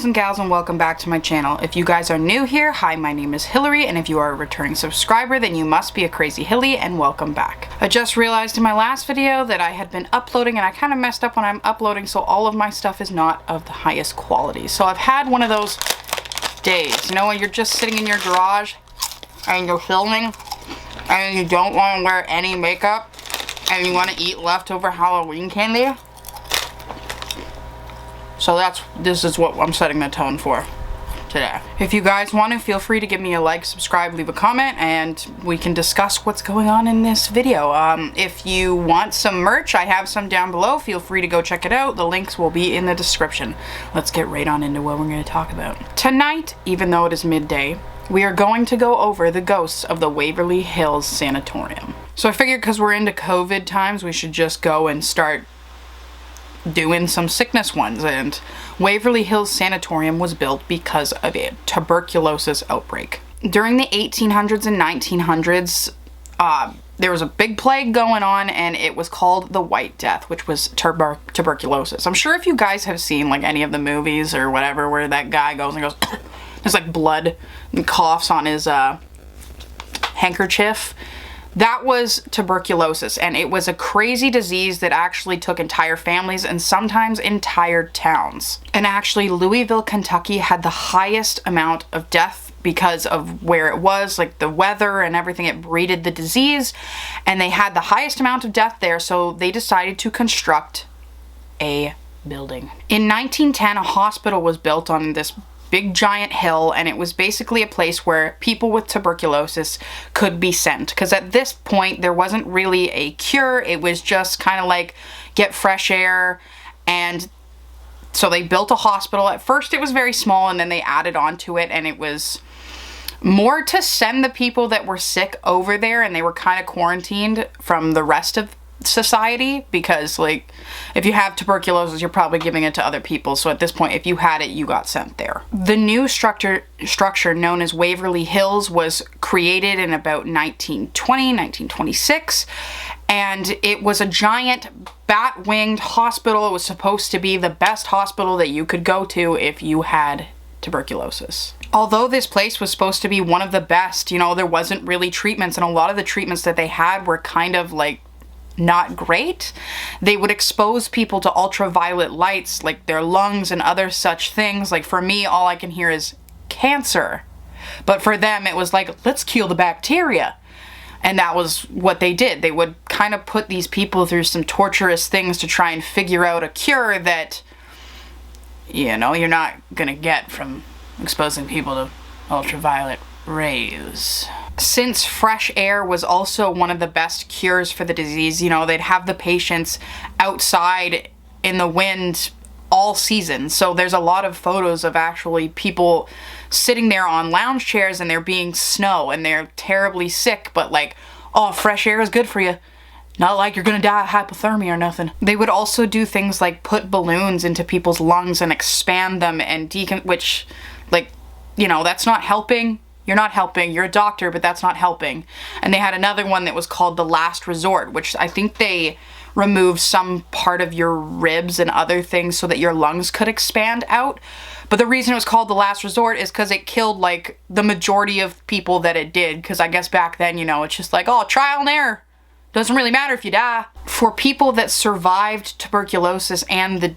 ghouls and gals, and welcome back to my channel. If you guys are new here, hi, my name is Hillary, and if you are a returning subscriber, then you must be a crazy hilly, and welcome back. I just realized in my last video that I had been uploading, and I kind of messed up when I'm uploading, so all of my stuff is not of the highest quality. So I've had one of those days, you know, when you're just sitting in your garage and you're filming and you don't want to wear any makeup and you want to eat leftover Halloween candy. So this is what I'm setting the tone for today. If you guys want to, feel free to give me a like, subscribe, leave a comment, and we can discuss what's going on in this video. If you want some merch, I have some down below. Feel free to go check it out. The links will be in the description. Let's get right on into what we're going to talk about. Tonight, even though it is midday, we are going to go over the ghosts of the Waverly Hills Sanatorium. So I figured because we're into COVID times, we should just go and start doing some sickness ones. And Waverly Hills Sanatorium was built because of a tuberculosis outbreak. During the 1800s and 1900s, there was a big plague going on, and it was called the White Death, which was tuberculosis. I'm sure if you guys have seen like any of the movies or whatever where that guy goes and goes there's like blood and coughs on his handkerchief. That was tuberculosis, and it was a crazy disease that actually took entire families and sometimes entire towns. And actually, Louisville, Kentucky had the highest amount of death because of where it was, like the weather and everything. It breeded the disease, and they had the highest amount of death there, so they decided to construct a building. In 1910, a hospital was built on this big giant hill, and it was basically a place where people with tuberculosis could be sent, because at this point there wasn't really a cure. It was just kind of like get fresh air. And so they built a hospital. At first it was very small, and then they added on to it, and it was more to send the people that were sick over there, and they were kind of quarantined from the rest of society, because like if you have tuberculosis, you're probably giving it to other people. So at this point, if you had it, you got sent there. The new structure known as Waverly Hills was created in about 1926, and it was a giant bat-winged hospital. It was supposed to be the best hospital that you could go to if you had tuberculosis. Although this place was supposed to be one of the best, you know, there wasn't really treatments, and a lot of the treatments that they had were kind of like not great. They would expose people to ultraviolet lights, like their lungs and other such things. Like for me, all I can hear is cancer. But for them, it was like, let's kill the bacteria. And that was what they did. They would kind of put these people through some torturous things to try and figure out a cure that, you know, you're not gonna get from exposing people to ultraviolet rays. Since fresh air was also one of the best cures for the disease, you know, they'd have the patients outside in the wind all season. So there's a lot of photos of actually people sitting there on lounge chairs, and there being snow, and they're terribly sick, but like, oh, fresh air is good for you. Not like you're gonna die of hypothermia or nothing. They would also do things like put balloons into people's lungs and expand them, and which, like, you know, that's not helping. You're not helping. You're a doctor, but that's not helping. And they had another one that was called the Last Resort, which I think they removed some part of your ribs and other things so that your lungs could expand out. But the reason it was called the Last Resort is because it killed like the majority of people that it did. Because I guess back then, you know, it's just like, oh, trial and error. Doesn't really matter if you die. For people that survived tuberculosis and the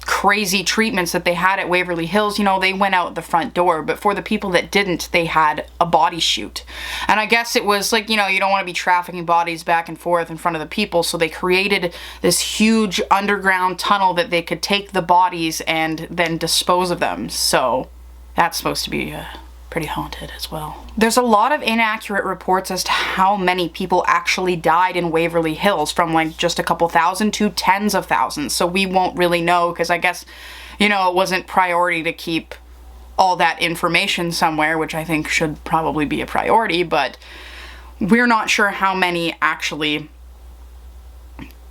crazy treatments that they had at Waverly Hills, you know, they went out the front door. But for the people that didn't, they had a body chute. And I guess it was like, you know, you don't want to be trafficking bodies back and forth in front of the people, so they created this huge underground tunnel that they could take the bodies and then dispose of them. So that's supposed to be pretty haunted as well. There's a lot of inaccurate reports as to how many people actually died in Waverly Hills, from like just a couple thousand to tens of thousands. So we won't really know, because I guess, you know, it wasn't priority to keep all that information somewhere, which I think should probably be a priority, but we're not sure how many actually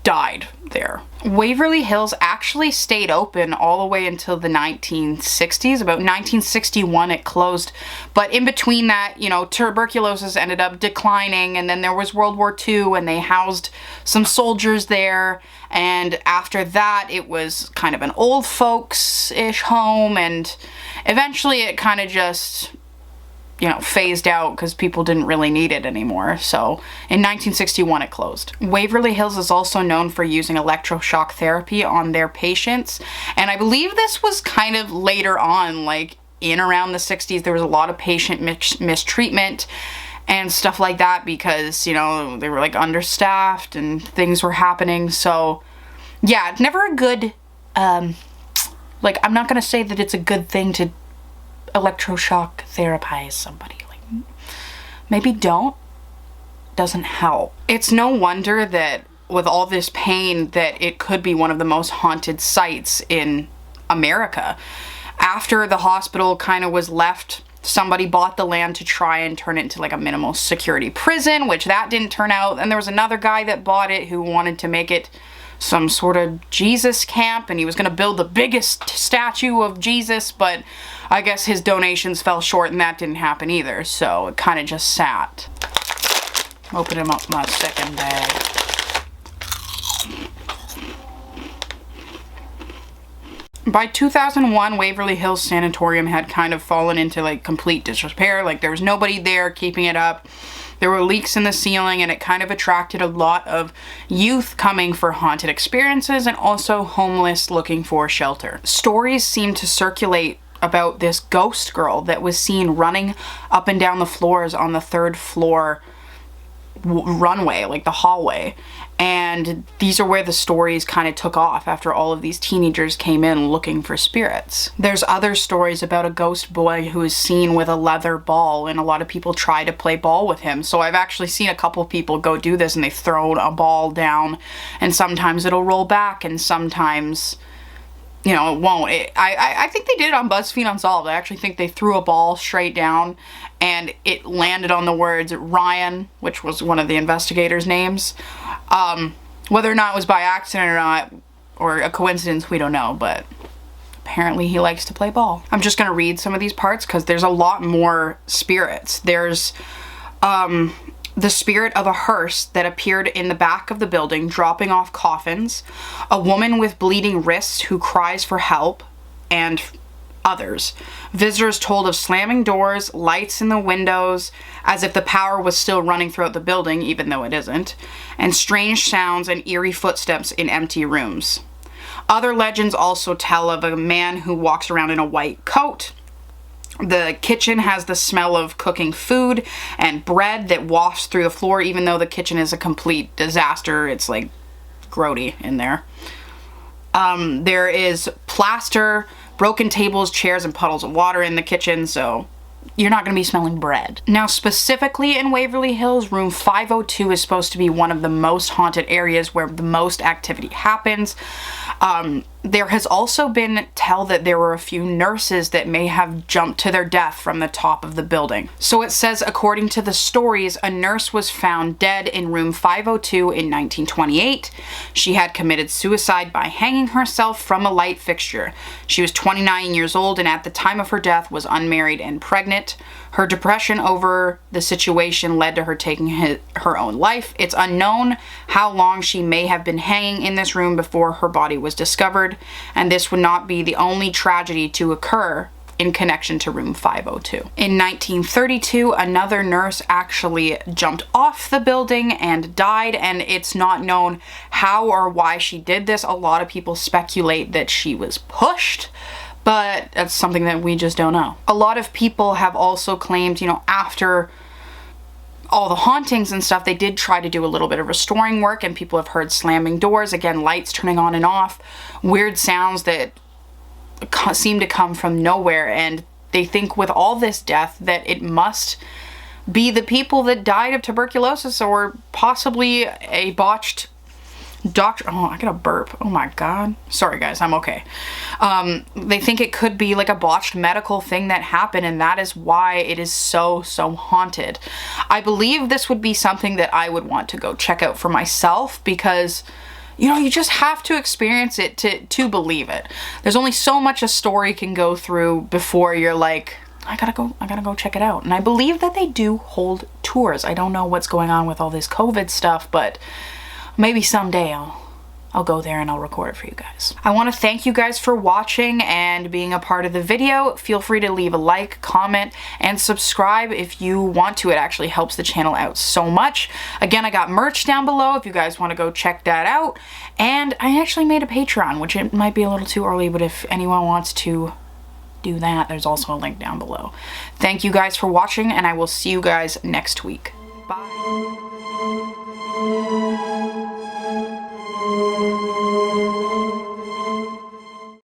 died there. Waverly Hills actually stayed open all the way until the 1960s. About 1961 it closed, but in between that, you know, tuberculosis ended up declining, and then there was World War II and they housed some soldiers there, and after that it was kind of an old folks-ish home, and eventually it kind of just, you know, phased out because people didn't really need it anymore. So in 1961 it closed. Waverly Hills is also known for using electroshock therapy on their patients, and I believe this was kind of later on, like in around the 60s. There was a lot of patient mistreatment and stuff like that because, you know, they were like understaffed and things were happening. So yeah, never a good, like, I'm not gonna say that it's a good thing to electroshock therapize somebody. Like, maybe don't. Doesn't help. It's no wonder that with all this pain that it could be one of the most haunted sites in America. After the hospital kind of was left, somebody bought the land to try and turn it into like a minimal security prison, which that didn't turn out. And there was another guy that bought it who wanted to make it some sort of Jesus camp, and he was gonna build the biggest statue of Jesus, but I guess his donations fell short and that didn't happen either, so it kind of just sat. Open him up my second bag. By 2001, Waverly Hills Sanatorium had kind of fallen into like complete disrepair. Like, there was nobody there keeping it up. There were leaks in the ceiling, and it kind of attracted a lot of youth coming for haunted experiences and also homeless looking for shelter. Stories seem to circulate about this ghost girl that was seen running up and down the floors on the 3rd floor runway, like the hallway. And these are where the stories kind of took off after all of these teenagers came in looking for spirits. There's other stories about a ghost boy who is seen with a leather ball, and a lot of people try to play ball with him. So I've actually seen a couple people go do this, and they throw a ball down, and sometimes it'll roll back and sometimes, you know, it won't. I think they did it on BuzzFeed Unsolved. I actually think they threw a ball straight down and it landed on the words Ryan, which was one of the investigators' names. Whether or not it was by accident or not, or a coincidence, we don't know, but apparently he likes to play ball. I'm just gonna read some of these parts because there's a lot more spirits. There's the spirit of a hearse that appeared in the back of the building dropping off coffins, a woman with bleeding wrists who cries for help, and others. Visitors told of slamming doors, lights in the windows, as if the power was still running throughout the building, even though it isn't, and strange sounds and eerie footsteps in empty rooms. Other legends also tell of a man who walks around in a white coat. The kitchen has the smell of cooking food and bread that wafts through the floor, even though the kitchen is a complete disaster. It's like grody in there. There is plaster, broken tables, chairs, and puddles of water in the kitchen, so you're not going to be smelling bread. Now, specifically in Waverly Hills, room 502 is supposed to be one of the most haunted areas where the most activity happens. There has also been tell that there were a few nurses that may have jumped to their death from the top of the building. So it says, according to the stories, a nurse was found dead in room 502 in 1928. She had committed suicide by hanging herself from a light fixture. She was 29 years old and at the time of her death was unmarried and pregnant. Her depression over the situation led to her taking her own life. It's unknown how long she may have been hanging in this room before her body was discovered, and this would not be the only tragedy to occur in connection to room 502. In 1932, another nurse actually jumped off the building and died, and it's not known how or why she did this. A lot of people speculate that she was pushed, but that's something that we just don't know. A lot of people have also claimed, you know, after all the hauntings and stuff, they did try to do a little bit of restoring work, and people have heard slamming doors, again, lights turning on and off, weird sounds that seem to come from nowhere, and they think with all this death that it must be the people that died of tuberculosis or possibly a botched doctor. Oh, I got a burp. Oh my god. Sorry guys, I'm okay. They think it could be like a botched medical thing that happened, and that is why it is so haunted. I believe this would be something that I would want to go check out for myself because, You know, you just have to experience it to believe it. There's only so much a story can go through before you're like, I gotta go check it out. And I believe that they do hold tours. I don't know what's going on with all this COVID stuff, but maybe someday I'll go there and I'll record it for you guys. I want to thank you guys for watching and being a part of the video. Feel free to leave a like, comment, and subscribe if you want to. It actually helps the channel out so much. Again, I got merch down below if you guys want to go check that out. And I actually made a Patreon, which it might be a little too early, but if anyone wants to do that, there's also a link down below. Thank you guys for watching, and I will see you guys next week. Bye.